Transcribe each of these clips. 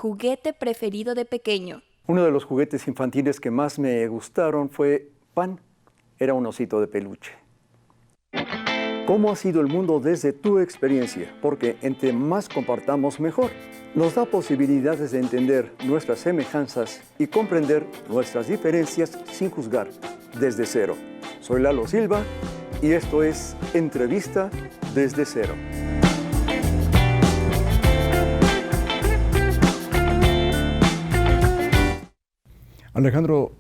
juguete preferido de pequeño. Uno de los juguetes infantiles que más me gustaron fue Pan. Era un osito de peluche. ¿Cómo ha sido el mundo desde tu experiencia? Porque entre más compartamos, mejor. Nos da posibilidades de entender nuestras semejanzas y comprender nuestras diferencias sin juzgar, desde cero. Soy Lalo Silva y esto es Entrevista desde Cero. Alejandro,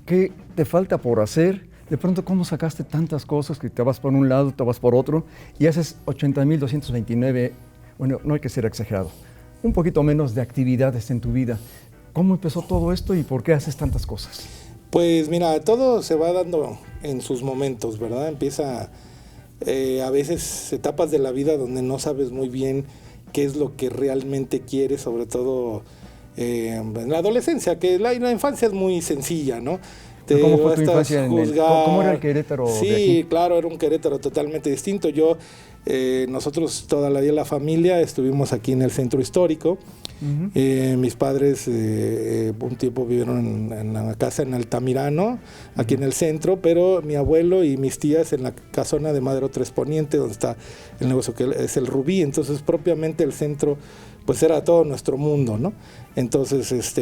¿qué te falta por hacer? De pronto, ¿cómo sacaste tantas cosas que te vas por un lado, te vas por otro y haces 80,229? Bueno, no hay que ser exagerado. Un poquito menos de actividades en tu vida. ¿Cómo empezó todo esto y por qué haces tantas cosas? Pues mira, todo se va dando en sus momentos, ¿verdad? Empieza a veces etapas de la vida donde no sabes muy bien qué es lo que realmente quieres, sobre todo en la adolescencia, que la infancia es muy sencilla, ¿no? ¿Cómo fue tu infancia? ¿Cómo era el Querétaro de aquí? Sí, claro, era un Querétaro totalmente distinto. Nosotros, toda la vida, la familia, estuvimos aquí en el centro histórico. Uh-huh. Mis padres un tiempo vivieron en la casa en Altamirano, aquí en el centro, pero mi abuelo y mis tías en la casona de Madero 3 Poniente, donde está el negocio que es el Rubí. Entonces, propiamente el centro pues era todo nuestro mundo, ¿no? Entonces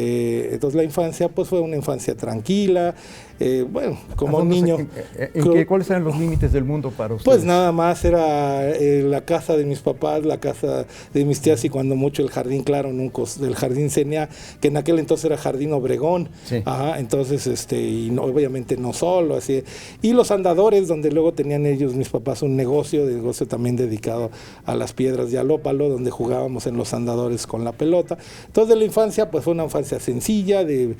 la infancia pues fue una infancia tranquila, bueno, como niño. ¿Cuáles eran los límites del mundo para ustedes? Pues nada más era la casa de mis papás, la casa de mis tías y cuando mucho el jardín claro, del jardín Cenia, que en aquel entonces era Jardín Obregón. Sí. Ajá, entonces, y no, obviamente no solo, así. Y los andadores, donde luego tenían ellos, mis papás, un negocio también dedicado a las piedras de Alópalo, donde jugábamos en los andadores con la pelota. Entonces, de la infancia, pues fue una infancia sencilla, de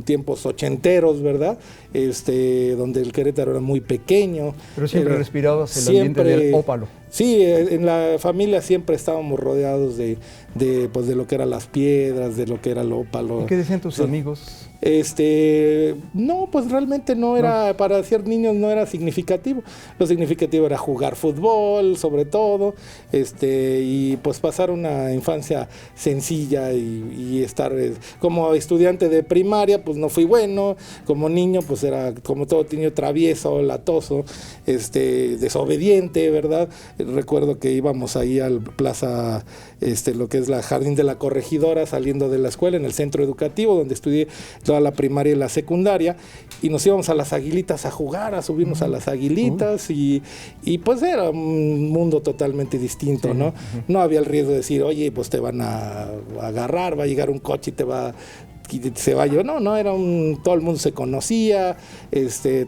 tiempos ochenteros, ¿verdad? Donde el Querétaro era muy pequeño. Pero siempre respirabas el ambiente del ópalo. Sí, en la familia siempre estábamos rodeados de lo que eran las piedras, de lo que era el ópalo. ¿Y qué decían tus amigos? No, pues realmente no era, para ser niños no era significativo. Lo significativo era jugar fútbol, sobre todo, y pues pasar una infancia sencilla y estar como estudiante de primaria, pues no fui bueno, como niño, pues era como todo niño travieso, latoso, desobediente, ¿verdad? Recuerdo que íbamos ahí al plaza, lo que es la Jardín de la Corregidora, saliendo de la escuela, en el centro educativo, donde estudié toda la primaria y la secundaria, y nos íbamos a las Aguilitas a jugar, a subirnos a las Aguilitas, y pues era un mundo totalmente distinto, ¿no? No había el riesgo de decir, oye, pues te van a agarrar, va a llegar un coche y se va yo. No, todo el mundo se conocía,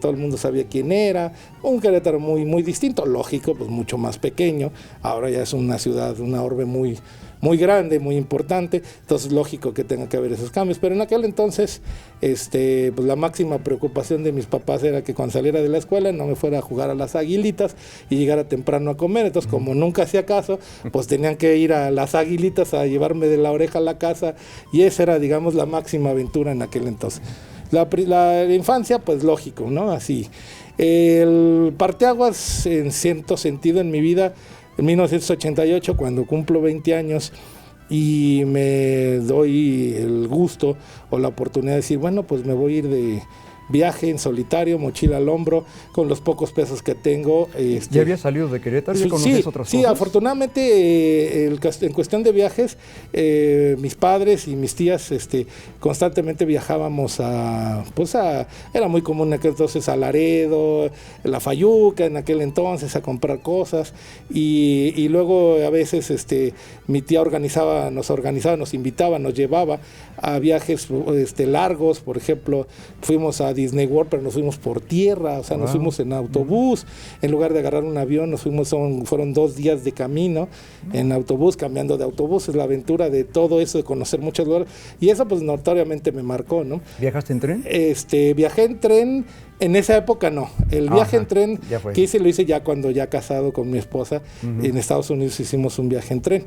todo el mundo sabía quién era, un Querétaro muy, muy distinto, lógico, pues mucho más pequeño, ahora ya es una ciudad, una orbe muy, muy grande, muy importante, entonces lógico que tenga que haber esos cambios, pero en aquel entonces, pues la máxima preocupación de mis papás era que cuando saliera de la escuela no me fuera a jugar a las Aguilitas y llegara temprano a comer, entonces como nunca hacía caso, pues tenían que ir a las Aguilitas a llevarme de la oreja a la casa, y esa era, digamos, la máxima aventura en aquel entonces. La infancia, pues lógico, ¿no? Así. El parteaguas, en cierto sentido, en mi vida, en 1988, cuando cumplo 20 años y me doy el gusto o la oportunidad de decir, bueno, pues me voy a ir de viaje en solitario, mochila al hombro, con los pocos pesos que tengo. ¿Ya habías salido de Querétaro? ¿Ya conocías otras cosas? Sí, afortunadamente, en cuestión de viajes, mis padres y mis tías constantemente viajábamos era muy común en aquel entonces a Laredo, La Fayuca, en aquel entonces, a comprar cosas, y luego a veces mi tía nos invitaba, nos llevaba a viajes largos. Por ejemplo, fuimos a Disney World, pero nos fuimos por tierra, o sea, nos fuimos en autobús, en lugar de agarrar un avión, fueron 2 días de camino en autobús, cambiando de autobús. Es la aventura de todo eso, de conocer muchos lugares, y eso pues notoriamente me marcó, ¿no? ¿Viajaste en tren? Viajé en tren. En esa época no. El viaje en tren que hice, lo hice ya cuando ya casado con mi esposa. En Estados Unidos hicimos un viaje en tren.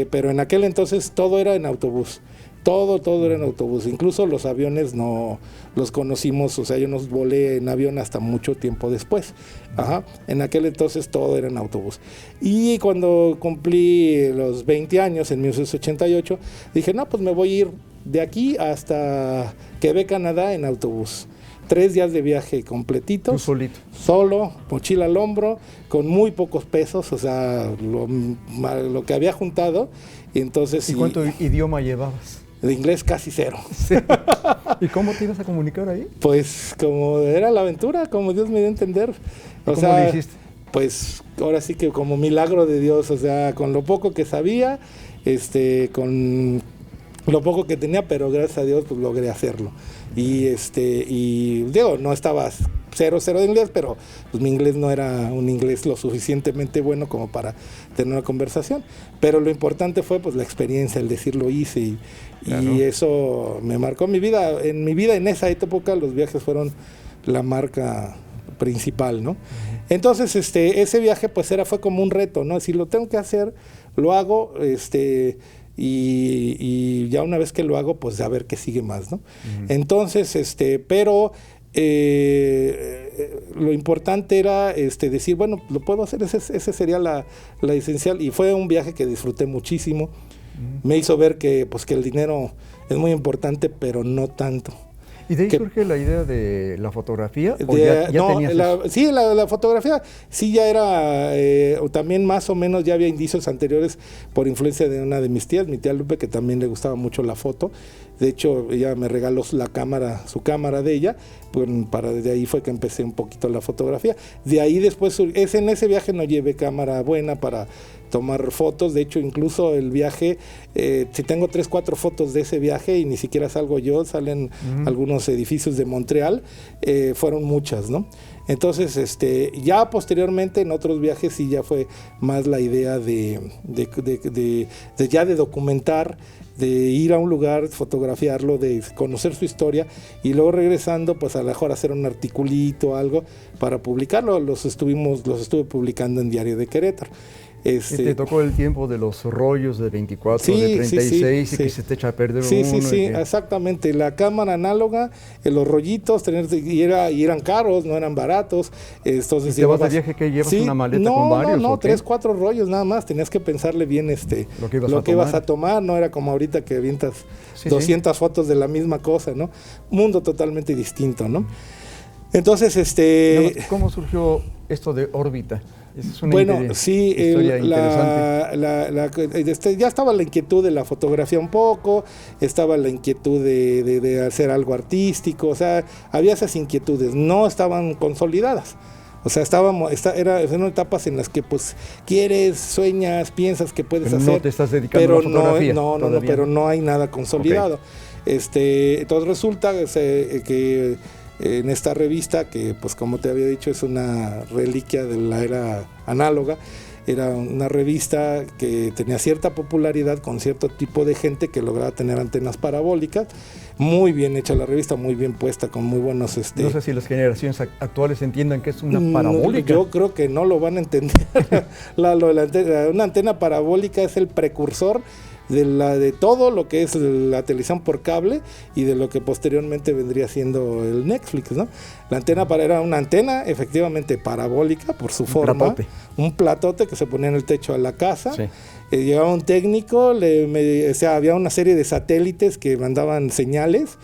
Pero en aquel entonces todo era en autobús. Todo era en autobús, incluso los aviones no los conocimos, o sea, yo no volé en avión hasta mucho tiempo después. Ajá. En aquel entonces todo era en autobús. Y cuando cumplí los 20 años, en 1988, dije, no, pues me voy a ir de aquí hasta Quebec, Canadá, en autobús. 3 días de viaje completitos. Tú solito. Solo, mochila al hombro, con muy pocos pesos, o sea, lo que había juntado. Entonces, ¿Y cuánto idioma llevabas? De inglés casi 0. Sí. ¿Y cómo te ibas a comunicar ahí? Pues como era la aventura, como Dios me dio a entender. ¿Cómo le hiciste? Pues ahora sí que como milagro de Dios, o sea, con lo poco que sabía, con lo poco que tenía, pero gracias a Dios pues logré hacerlo. Y digo, no estaba 0 de inglés, pero pues mi inglés no era un inglés lo suficientemente bueno como para tener una conversación. Pero lo importante fue pues la experiencia, el decir lo hice Claro. y eso me marcó mi vida. En mi vida en esa época los viajes fueron la marca principal, ¿no? Entonces ese viaje pues fue como un reto, ¿no? Si lo tengo que hacer, lo hago, y ya una vez que lo hago, pues a ver qué sigue más, ¿no? Entonces, pero lo importante era decir, bueno, lo puedo hacer, ese sería la esencial, y fue un viaje que disfruté muchísimo. Me hizo ver que el dinero es muy importante, pero no tanto. ¿Y de ahí surge la idea de la fotografía? ¿O ya no, tenías eso? Sí, la fotografía sí ya era, o también más o menos ya había indicios anteriores por influencia de una de mis tías, mi tía Lupe, que también le gustaba mucho la foto. De hecho, ella me regaló su cámara de ella, pues desde ahí fue que empecé un poquito la fotografía. De ahí después, en ese viaje no llevé cámara buena para tomar fotos. De hecho, incluso el viaje, si tengo 3, 4 fotos de ese viaje y ni siquiera salgo yo, salen algunos edificios de Montreal, fueron muchas, ¿no? Entonces, ya posteriormente en otros viajes sí ya fue más la idea de documentar, de ir a un lugar, fotografiarlo, de conocer su historia y luego regresando, pues a lo mejor hacer un articulito, algo para publicarlo. Los estuve publicando en Diario de Querétaro. ¿Y te tocó el tiempo de los rollos de 24, sí, de 36 sí, y que se te echa a perder sí, uno? Sí, exactamente. La cámara análoga, los rollitos, y eran caros, no eran baratos. Entonces, ¿Y te vas de viaje que llevas una maleta con varios? No, 3, 4 rollos nada más. Tenías que pensarle bien lo que ibas a tomar. No era como ahorita que avientas 200 fotos de la misma cosa, ¿no? Mundo totalmente distinto, ¿no? Entonces, ¿Cómo surgió esto de órbita? Es una historia interesante. Ya estaba la inquietud de la fotografía un poco, estaba la inquietud de hacer algo artístico, o sea, había esas inquietudes, no estaban consolidadas. O sea, eran etapas en las que pues quieres, sueñas, piensas que puedes hacer. No te estás dedicando a la fotografía. Pero no hay nada consolidado. Okay. Entonces resulta que en esta revista, que pues como te había dicho es una reliquia de la era análoga, era una revista que tenía cierta popularidad con cierto tipo de gente que lograba tener antenas parabólicas. Muy bien hecha la revista, muy bien puesta, con muy buenos... No sé si las generaciones actuales entiendan que es una parabólica. Yo creo que no lo van a entender. Una antena parabólica es el precursor de todo lo que es la televisión por cable y de lo que posteriormente vendría siendo el Netflix, ¿no? La antena era una antena efectivamente parabólica por su forma, un platote que se ponía en el techo de la casa. Sí. Llegaba un técnico, había una serie de satélites que mandaban señales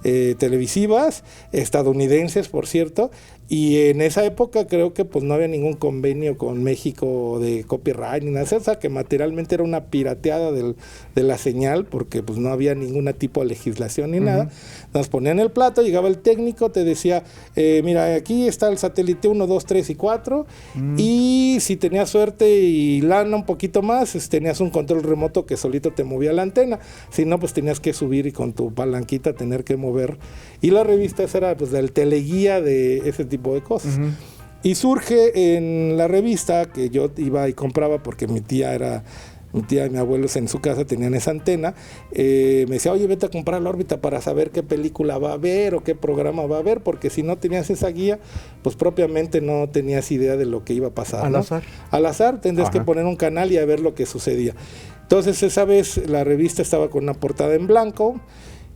televisivas, estadounidenses por cierto, y en esa época creo que pues no había ningún convenio con México de copyright ni nada, o sea que materialmente era una pirateada de la señal, porque pues no había ningún tipo de legislación ni nada. Nos ponían el plato, llegaba el técnico, te decía, mira, aquí está el satélite 1, 2, 3 y 4, y si tenías suerte y lana un poquito más, tenías un control remoto que solito te movía la antena, si no pues tenías que subir y con tu palanquita tener que mover, y la revista esa era pues del teleguía de ese tipo de cosas. Y surge en la revista que yo iba y compraba porque mi tía y mi abuelo en su casa tenían esa antena, me decía, oye, vete a comprar la órbita para saber qué película va a ver o qué programa va a ver, porque si no tenías esa guía, pues propiamente no tenías idea de lo que iba a pasar. Al ¿no? azar. Al azar tendrías que poner un canal y a ver lo que sucedía. Entonces esa vez la revista estaba con una portada en blanco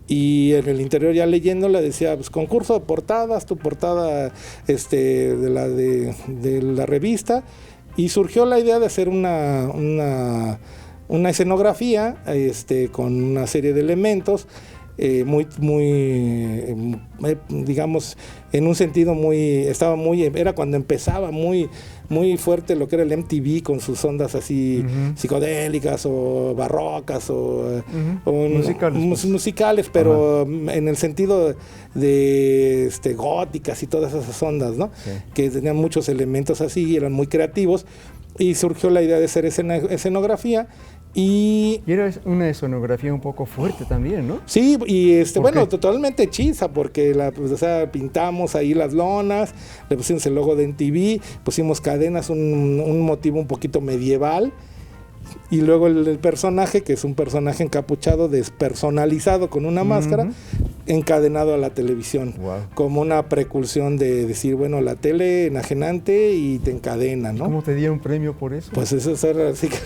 y en el interior ya leyéndola decía, pues concurso de portadas, tu portada de la revista, y surgió la idea de hacer una escenografía con una serie de elementos, digamos, en un sentido era cuando empezaba muy fuerte lo que era el MTV con sus ondas así psicodélicas o barrocas o musicales, pero en el sentido de góticas y todas esas ondas, ¿no? Sí. Que tenían muchos elementos así, eran muy creativos, y surgió la idea de hacer escenografía. Y era una escenografía un poco fuerte también, ¿no? Sí, y totalmente hechiza, porque pintamos ahí las lonas, le pusimos el logo de MTV, pusimos cadenas, un motivo un poquito medieval, y luego el personaje, que es un personaje encapuchado, despersonalizado con una máscara, encadenado a la televisión, como una precursión de decir, bueno, la tele enajenante y te encadena, ¿no? ¿Cómo te dieron un premio por eso? Pues eso sí que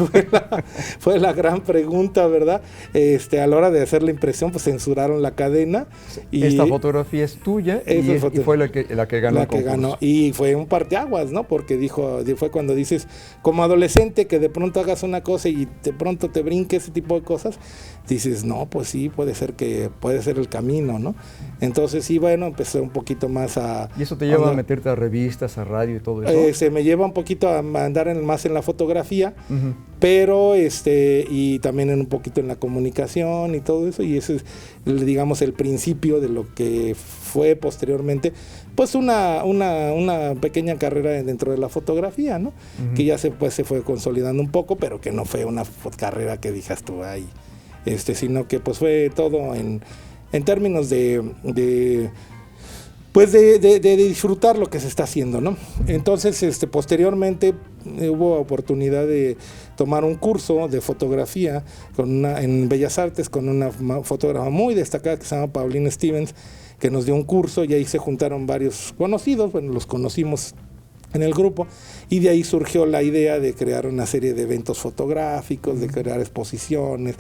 fue la gran pregunta, ¿verdad? A la hora de hacer la impresión, pues censuraron la cadena. Y esta fotografía es tuya y fue la que ganó el concurso. Y fue un parteaguas, ¿no? Porque fue cuando dices, como adolescente, que de pronto hagas una cosa y de pronto te brinque ese tipo de cosas, dices, no, pues sí, puede ser el camino, ¿no? Entonces sí, bueno, empecé un poquito más a... ¿Y eso te lleva a meterte a revistas, a radio y todo eso? Se me lleva un poquito a andar más en la fotografía, pero y también un poquito en la comunicación y todo eso, y ese es, digamos, el principio de lo que fue posteriormente, pues una pequeña carrera dentro de la fotografía, ¿no? Que ya se fue consolidando un poco, pero que no fue una carrera que dijas tú ahí, sino que pues fue todo en términos de disfrutar lo que se está haciendo, ¿no? Entonces, posteriormente hubo oportunidad de tomar un curso de fotografía en Bellas Artes con una fotógrafa muy destacada que se llama Pauline Stevens, que nos dio un curso, y ahí se juntaron varios conocidos, bueno, los conocimos en el grupo, y de ahí surgió la idea de crear una serie de eventos fotográficos, de crear exposiciones,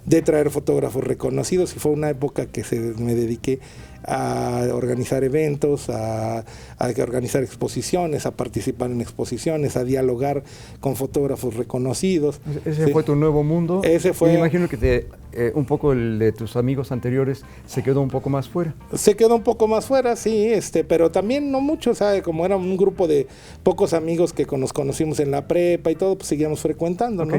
de traer fotógrafos reconocidos, y fue una época que me dediqué a organizar eventos, a organizar exposiciones, a participar en exposiciones, a dialogar con fotógrafos reconocidos. ¿Ese fue tu nuevo mundo? Ese fue. Me imagino que un poco el de tus amigos anteriores se quedó un poco más fuera. Se quedó un poco más fuera, sí, pero también no mucho, ¿sabe? Como era un grupo de pocos amigos que nos conocimos en la prepa y todo, pues seguíamos frecuentando, ¿no?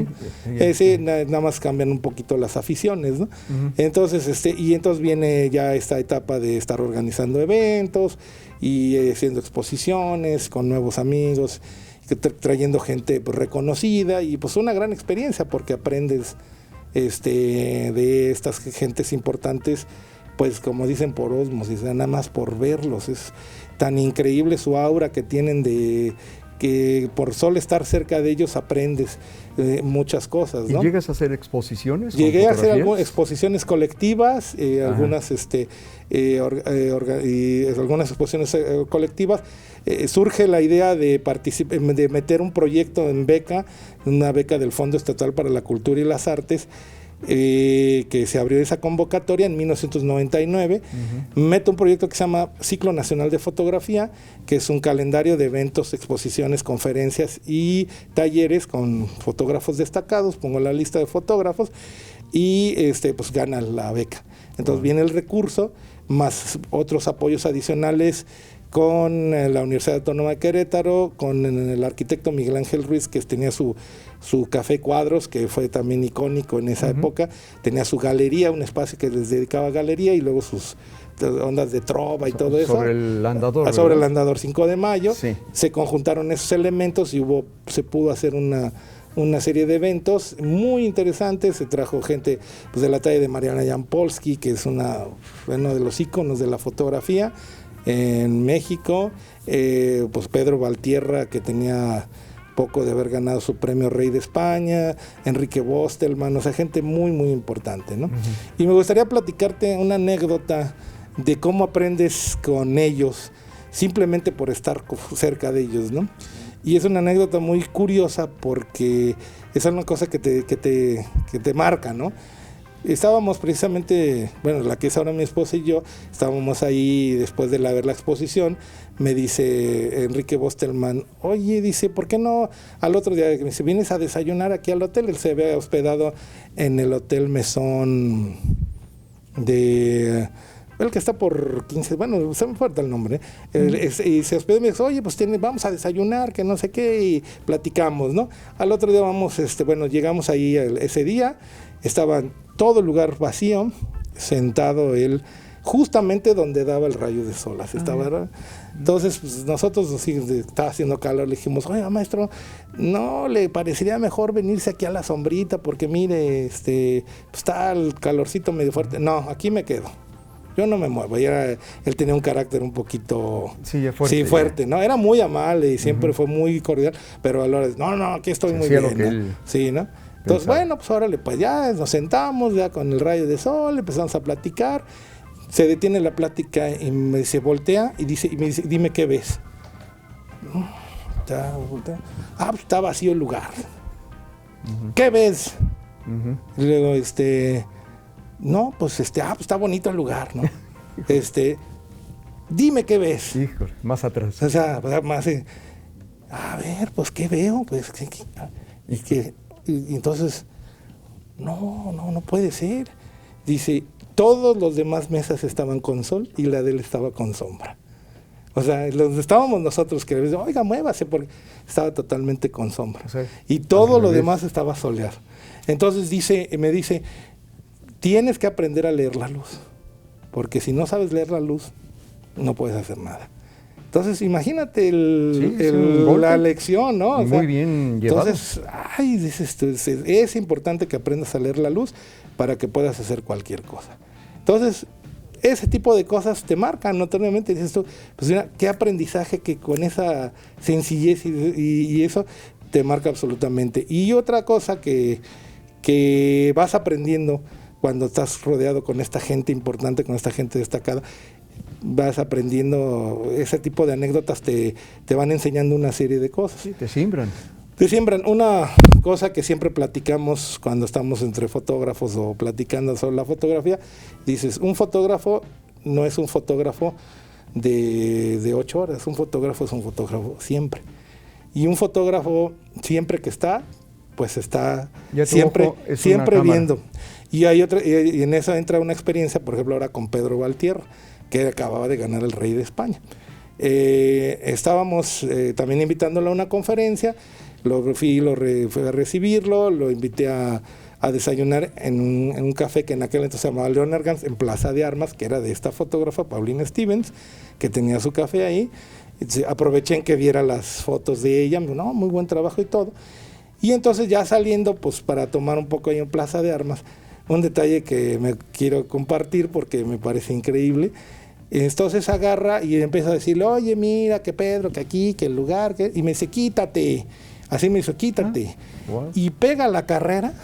Sí, nada más cambian un poquito las aficiones, ¿no? Entonces, entonces viene ya esta etapa de estar organizando eventos y haciendo exposiciones con nuevos amigos, trayendo gente pues reconocida, y pues una gran experiencia porque aprendes de estas gentes importantes, pues como dicen por ósmosis, nada más por verlos. Es tan increíble su aura que tienen, que por solo estar cerca de ellos aprendes muchas cosas, ¿no? ¿Y llegas a hacer exposiciones? Llegué a hacer algunas exposiciones colectivas, algunas exposiciones colectivas. Surge la idea de meter un proyecto en beca, una beca del Fondo Estatal para la Cultura y las Artes, que se abrió esa convocatoria en 1999. Meto un proyecto que se llama Ciclo Nacional de Fotografía, que es un calendario de eventos, exposiciones, conferencias y talleres con fotógrafos destacados. Pongo la lista de fotógrafos y pues gana la beca. Entonces viene el recurso, más otros apoyos adicionales con la Universidad Autónoma de Querétaro, con el arquitecto Miguel Ángel Ruiz, que tenía su Café Cuadros, que fue también icónico en esa época. Tenía su galería, un espacio que les dedicaba a galería, y luego sus ondas de trova y todo eso. Sobre el andador. Sobre el andador 5 de mayo. Sí. Se conjuntaron esos elementos y se pudo hacer una serie de eventos muy interesantes. Se trajo gente pues, de la talla de Mariana Jampolsky, que es uno de los íconos de la fotografía en México, pues Pedro Valtierra, que tenía poco de haber ganado su premio Rey de España, Enrique Bostelman, o sea, gente muy, muy importante, ¿no? Y me gustaría platicarte una anécdota de cómo aprendes con ellos, simplemente por estar cerca de ellos, ¿no? Y es una anécdota muy curiosa porque es una cosa que te marca, ¿no? Estábamos precisamente, bueno, la que es ahora mi esposa y yo, estábamos ahí después de ver la exposición. Me dice Enrique Bostelman, oye, dice, ¿por qué no al otro día? Me dice, ¿vienes a desayunar aquí al hotel? Él se había hospedado en el Hotel Mesón de... el que está por 15, bueno, se me falta el nombre, y se hospedó y me dijo, oye, pues vamos a desayunar, que no sé qué, y platicamos, ¿no? Al otro día llegamos ahí ese día, estaba todo el lugar vacío, sentado él, justamente donde daba el rayo de sol, así estaba, ¿verdad? Entonces, pues, nosotros, sí, estaba haciendo calor, le dijimos, oiga, maestro, ¿no le parecería mejor venirse aquí a la sombrita? Porque mire, pues, está el calorcito medio fuerte. No, aquí me quedo. Yo no me muevo. Él tenía un carácter un poquito... fuerte. Fuerte, ¿no? Era muy amable y siempre fue muy cordial, pero a la hora de, no, aquí estoy muy bien, ¿no? Sí, ¿no? Entonces, bueno, pues órale, pues ya nos sentamos, ya con el rayo de sol, empezamos a platicar, se detiene la plática y se voltea y me dice, dime qué ves. Pues está vacío el lugar. ¿Qué ves? Y luego, no, pues está bonito el lugar, ¿no? Dime qué ves. Híjole, más atrás. O sea, más, a ver, pues qué veo, pues y entonces, no puede ser. Dice, todos los demás mesas estaban con sol y la de él estaba con sombra. O sea, donde estábamos nosotros que le decíamos, oiga, muévase, porque estaba totalmente con sombra. O sea, y todo lo demás estaba soleado. Entonces me dice, tienes que aprender a leer la luz, porque si no sabes leer la luz, no puedes hacer nada. Entonces, imagínate la lección, ¿no? O sea, muy bien llevado. Entonces, es importante que aprendas a leer la luz para que puedas hacer cualquier cosa. Entonces, ese tipo de cosas te marcan notoriamente. Dices tú, pues mira, qué aprendizaje que con esa sencillez y eso te marca absolutamente. Y otra cosa que vas aprendiendo cuando estás rodeado con esta gente importante, con esta gente destacada, vas aprendiendo ese tipo de anécdotas, te van enseñando una serie de cosas. Sí, te siembran. Te siembran. Una cosa que siempre platicamos cuando estamos entre fotógrafos o platicando sobre la fotografía, dices, un fotógrafo no es un fotógrafo de 8 horas, un fotógrafo es un fotógrafo siempre. Y un fotógrafo siempre que está, pues está siempre viendo. Y en eso entra una experiencia, por ejemplo, ahora con Pedro Valtierra, que acababa de ganar el Rey de España. Estábamos también invitándolo a una conferencia, fui a recibirlo, lo invité a desayunar en un café que en aquel entonces se llamaba Leonard Gans, en Plaza de Armas, que era de esta fotógrafa, Paulina Stevens, que tenía su café ahí. Aproveché en que viera las fotos de ella, no, muy buen trabajo y todo. Y entonces ya saliendo, pues para tomar un poco ahí en Plaza de Armas, un detalle que me quiero compartir porque me parece increíble. Entonces agarra y empieza a decirle, oye, mira, que Pedro, que aquí, que el lugar, y me dice, quítate. Así me hizo, quítate. Wow. Y pega la carrera,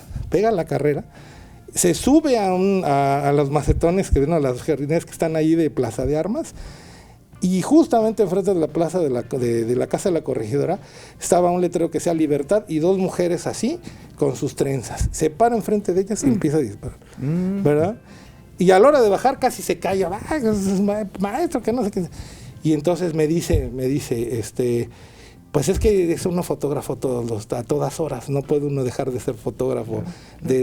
se sube a los macetones, a las jardines que están ahí de Plaza de Armas, y justamente enfrente de la plaza de la Casa de la Corregidora estaba un letrero que decía Libertad y 2 mujeres así, con sus trenzas. Se para enfrente de ellas y empieza a disparar, ¿verdad? Y a la hora de bajar casi se calla, maestro, que no sé qué. Y entonces me dice, pues es que es uno fotógrafo a todas horas, no puede uno dejar de ser fotógrafo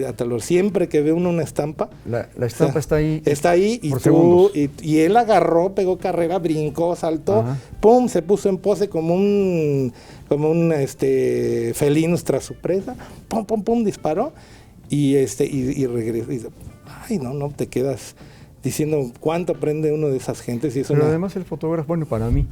a tal hora. Siempre que ve uno una estampa, la estampa está ahí. Está ahí y él agarró, pegó carrera, brincó, saltó, pum, se puso en pose como un felino tras su presa, pum, disparó y regresó. Ay, no te quedas diciendo cuánto aprende uno de esas gentes. Pero además el fotógrafo, bueno, para mí,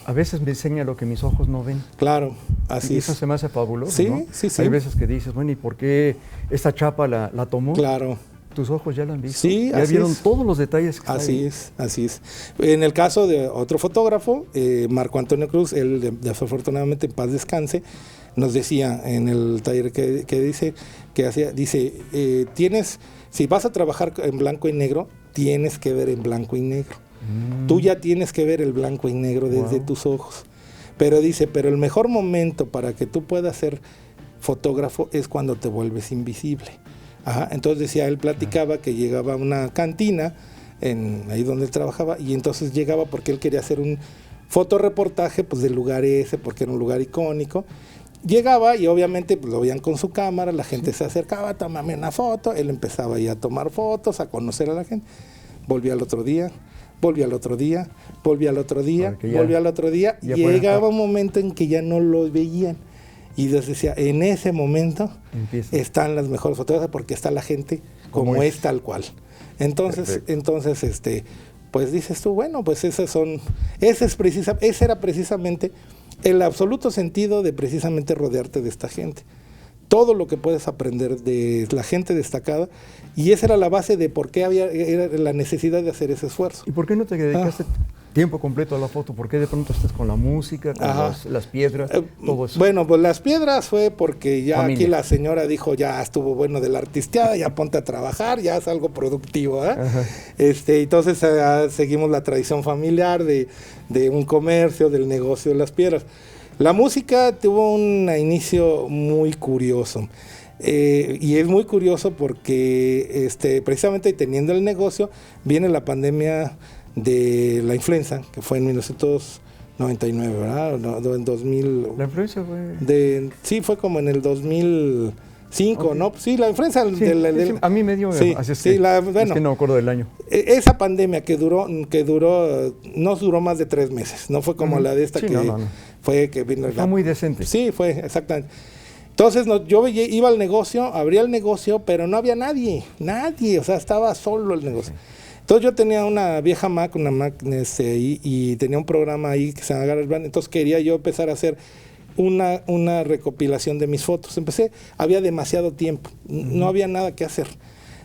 a veces me enseña lo que mis ojos no ven. Claro, así y es. eso se me hace fabuloso, sí, ¿no? Sí. Hay veces que dices, bueno, ¿y por qué esta chapa la tomó? Claro. Tus ojos ya la han visto. Sí, ya vieron todos los detalles que así es. En el caso de otro fotógrafo, Marco Antonio Cruz, él desafortunadamente en paz descanse, nos decía en el taller si vas a trabajar en blanco y negro, tienes que ver en blanco y negro. Tú ya tienes que ver el blanco y negro desde tus ojos. Pero dice, pero el mejor momento para que tú puedas ser fotógrafo es cuando te vuelves invisible. Ajá. Entonces decía, él platicaba que llegaba a una cantina, ahí donde él trabajaba, y entonces llegaba porque él quería hacer un fotoreportaje pues, del lugar ese, porque era un lugar icónico. Llegaba y obviamente pues, lo veían con su cámara, la gente se acercaba, tómame una foto, él empezaba ya a tomar fotos, a conocer a la gente. Volvía al otro día, volvía al otro día, volvía al otro día, volvía al otro día. Llegaba un momento en que ya no lo veían. Y Dios decía, en ese momento están las mejores fotografías porque está la gente como es tal cual. Entonces, pues dices tú, bueno, pues ese era precisamente el absoluto sentido de precisamente rodearte de esta gente. Todo lo que puedes aprender de la gente destacada, y esa era la base de por qué era la necesidad de hacer ese esfuerzo. ¿Y por qué no te dedicaste tiempo completo a la foto? ¿Por qué de pronto estás con la música, con las piedras, todo eso? Bueno, pues las piedras fue porque ya Familia. aquí la señora dijo, ya estuvo bueno de la artisteada, ya ponte a trabajar, ya es algo productivo. Entonces seguimos la tradición familiar de un comercio, del negocio de las piedras. La música tuvo un inicio muy curioso. Y es muy curioso porque precisamente teniendo el negocio, viene la pandemia de la influenza, que fue en 1999, ¿verdad? No, en 2000. ¿La influenza fue? Sí, fue como en el 2005, okay. ¿No? Sí, la influenza. Sí, a mí me dio, así es que no me acuerdo del año. Esa pandemia que duró, no duró más de 3 meses, no fue como la de esta que fue que vino. Fue muy decente. Sí, fue, exactamente. Entonces yo iba al negocio, abría el negocio, pero no había nadie, o sea, estaba solo el negocio. Entonces yo tenía una vieja Mac, y tenía un programa ahí que se llama GarageBand, entonces quería yo empezar a hacer una recopilación de mis fotos. Había demasiado tiempo, no había nada que hacer.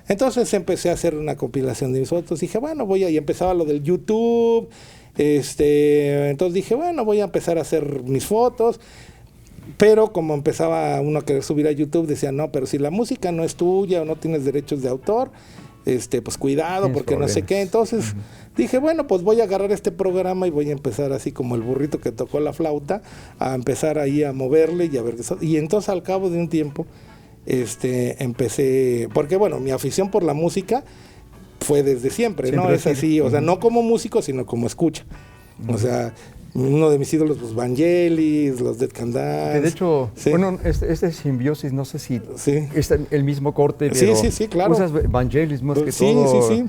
Entonces empecé a hacer una compilación de mis fotos, dije, bueno, y empezaba lo del YouTube, entonces dije, bueno, voy a empezar a hacer mis fotos. Pero como empezaba uno a querer subir a YouTube, decía, no, pero si la música no es tuya o no tienes derechos de autor, pues cuidado, porque no sé qué. Entonces dije, bueno, pues voy a agarrar este programa y voy a empezar así como el burrito que tocó la flauta, a empezar ahí a moverle y a ver qué. Y entonces al cabo de un tiempo, empecé, porque bueno, mi afición por la música fue desde siempre, ¿no? Es así, o sea, no como músico, sino como escucha. O sea, uno de mis ídolos, los Vangelis, los Dead Can Dance. De hecho, bueno, este simbiosis, no sé si es el mismo corte, pero sí, claro. Usas Vangelis más que todo. Sí.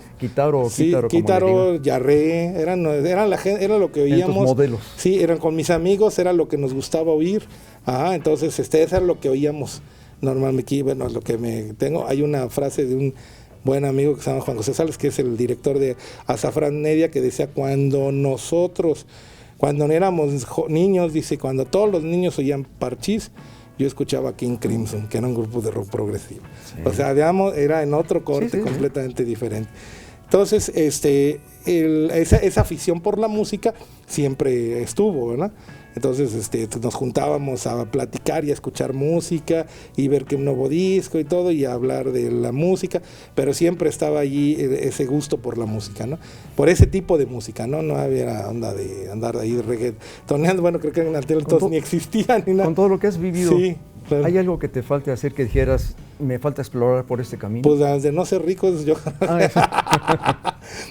Kitaro, Yarré, era lo que oíamos. Estos modelos. Sí, eran con mis amigos, era lo que nos gustaba oír. Entonces, eso era lo que oíamos normalmente. Bueno, lo que tengo, hay una frase de un buen amigo que se llama Juan José Sales, que es el director de Azafrán Media, que decía, cuando éramos niños, dice, cuando todos los niños oían Parchís, yo escuchaba King Crimson, que era un grupo de rock progresivo. Sí. O sea, digamos, era en otro corte completamente diferente. Entonces, esa afición por la música siempre estuvo, ¿verdad? Entonces nos juntábamos a platicar y a escuchar música y ver que un nuevo disco y todo y a hablar de la música, pero siempre estaba allí ese gusto por la música, ¿no? Por ese tipo de música, ¿no? No había onda de andar ahí reggaetoneando, bueno, creo que en aquel entonces ni existía ni nada. Con todo lo que has vivido, sí, claro. ¿Hay algo que te falte hacer que dijeras, me falta explorar por este camino? Pues de no ser rico, yo.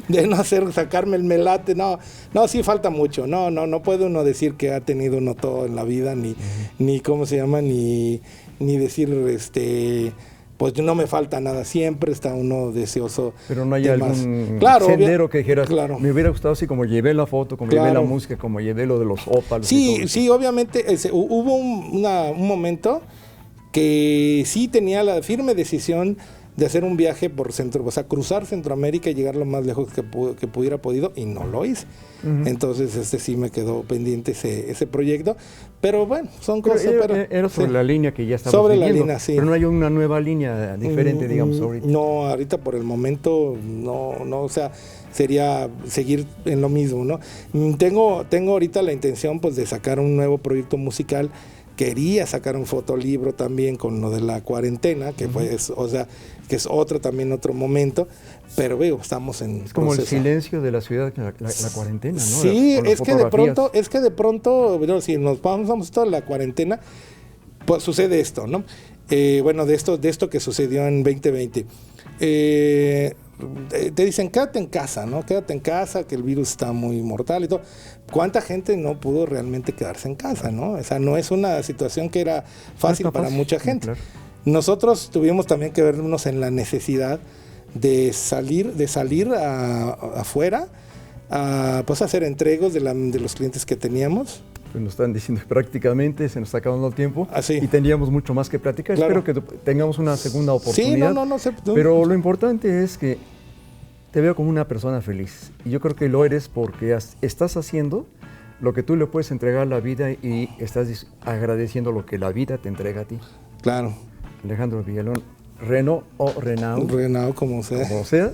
De no sacarme el melate, no, sí falta mucho. No puede uno decir que ha tenido uno todo en la vida, ni ¿cómo se llama? Ni decir, pues no me falta nada, siempre está uno deseoso. Pero no hay algún claro, sendero que dijeras, claro. Me hubiera gustado así como llevé la foto, como llevé la música, como llevé lo de los ópalos. Sí, obviamente hubo un momento que sí tenía la firme decisión de hacer un viaje por cruzar Centroamérica y llegar lo más lejos que pudiera podido, y no lo hice. Entonces sí me quedó pendiente ese proyecto, pero bueno, son cosas. Era sobre la línea que ya estábamos sobre siguiendo, la línea, sí. Pero no hay una nueva línea diferente, digamos, ahorita. No, ahorita por el momento no, o sea, sería seguir en lo mismo, ¿no? Tengo ahorita la intención, pues, de sacar un nuevo proyecto musical. Quería sacar un fotolibro también con lo de la cuarentena, que pues, o sea, que es también otro momento, pero veo, estamos en Es como proceso. el silencio de la ciudad, la cuarentena, ¿no? Sí, Con las es que de pronto, bueno, si nos vamos toda la cuarentena, pues sucede esto, ¿no? Bueno, de esto que sucedió en 2020. Te dicen, quédate en casa, ¿no? Quédate en casa, que el virus está muy mortal y todo. ¿Cuánta gente no pudo realmente quedarse en casa, no? O sea, no es una situación que era fácil para mucha gente. Claro. Nosotros tuvimos también que vernos en la necesidad de salir afuera, pues hacer entregos de los clientes que teníamos. Pues nos están diciendo que prácticamente se nos está acabando el tiempo Sí. y tendríamos mucho más que platicar. Claro. Espero que tengamos una segunda oportunidad. Sí, no. Pero lo importante es que te veo como una persona feliz. Y yo creo que lo eres porque estás haciendo lo que tú le puedes entregar a la vida y estás agradeciendo lo que la vida te entrega a ti. Claro. Alejandro Villalón, Reno o Renau. Renau, como sea. Como sea.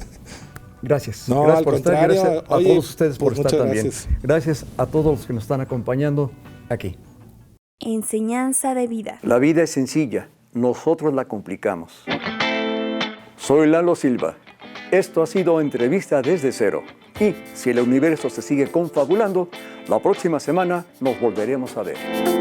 Gracias. No, gracias al por contrario, estar. Gracias a oye, todos ustedes por pues estar muchas también. gracias. Gracias a todos los que nos están acompañando aquí. Enseñanza de vida. La vida es sencilla, nosotros la complicamos. Soy Lalo Silva. Esto ha sido Entrevista desde Cero. Y si el universo se sigue confabulando, la próxima semana nos volveremos a ver.